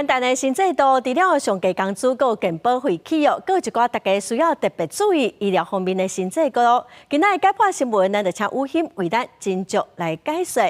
元旦的新制度，除了上计工资、有健保费起哦，还有一寡大家需要特别注意医疗方面的新制度哦。今仔解破新闻，咱就请吴欣为咱斟酌来解说。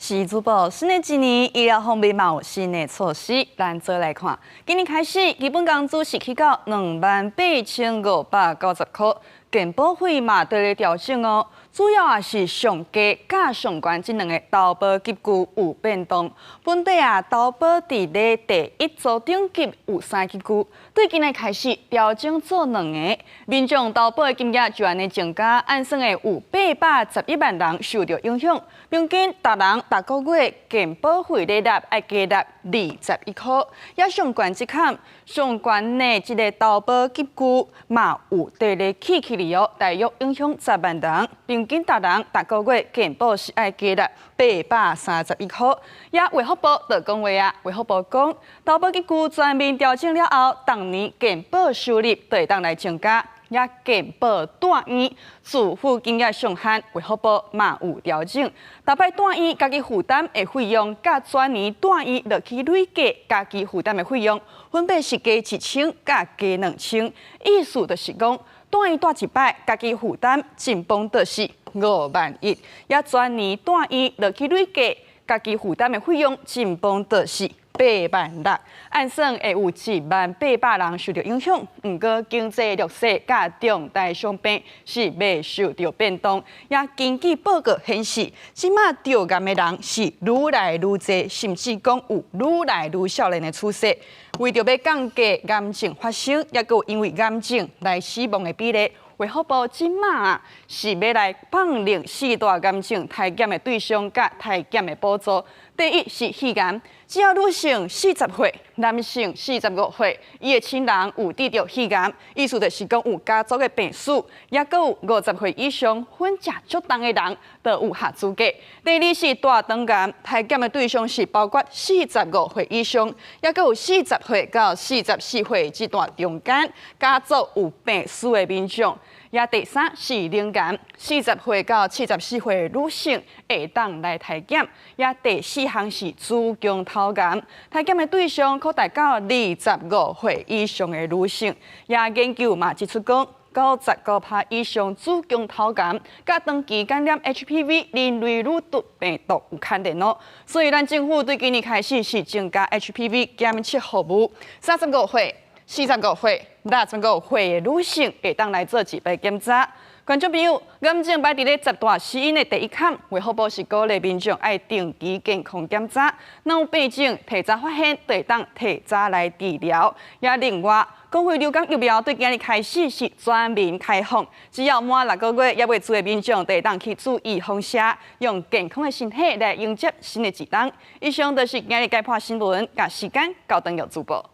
是主播，新的一年医疗方面嘛有新的措施，咱做来看。今年开始，基本工资是起到28,590块，健保费嘛得咧调整哦。主要也是上低甲上悬这两个投保级距有变动。本地投保伫咧第一组顶级有3级距，对今年开始调整做2个，民众投保的金额就安尼增加，按算的有811万人受到影响，平均逐人逐个月健保费利率爱加纳21块，也上悬一坎，上悬的这个投保级距嘛有伫咧起哩哦，大约影响10万人。平均逐人逐个月健保是爱加纳831块。也卫福部就讲话啊，卫福部讲，投保级距全面调整了后，当年健保收入就会当来增加。也健保住院自付金额上限，卫福部嘛有调整。大摆住院家己负担的费用，甲全年住院落去累计家己负担的费用，分别是加1000甲加2000。意思就是讲，住院住一摆，家己负担紧绷就是5万1，也全年住院落去累计家己负担的费用，紧绷就是86000，按算会有10800人受到影响。不过经济弱势甲重大伤病是未受到变动。也根据报告显示，即马着癌的人是愈来愈多，甚至讲有愈来愈少年的趋势。为着要降低癌症发生，也有因为癌症来死亡的比例。卫福部即马是要来放另4大癌症体检的对象甲体检的补助。第一是肺癌，只要女性40岁、男性45岁，伊的亲人有得着肺癌，意思就是讲有家族的病史，也有50岁以上婚嫁足重的人，都有合资格。第二是大肠癌，体检的对象是包括45岁以上，也有40岁到44岁这段中间家族有病史的民众。也第三是灵癌，40岁到74岁的女性会当来体检。也第四项是子宫头癌，体检的对象扩大到25岁以上的女性。也研究嘛指出讲，99%以上子宫头癌甲长期感染 HPV 人类乳突病毒有牵连哦。所以咱政府对今年开始是增加 HPV 检测服务，35岁、45岁、65岁的女性会当来做自费检查。观众朋友，癌症摆伫咧10大死因的第一坎，卫福部是鼓励民众爱定期健康检查，若有病症提早发现，就会当提早来治疗。也另外，公费流感疫苗对今日开始是全面开放，只要满6个月也未住的民众，就会当去注意放射，用健康的身体来迎接新的一冬。以上就是今日解破新闻，甲时间交等由主播。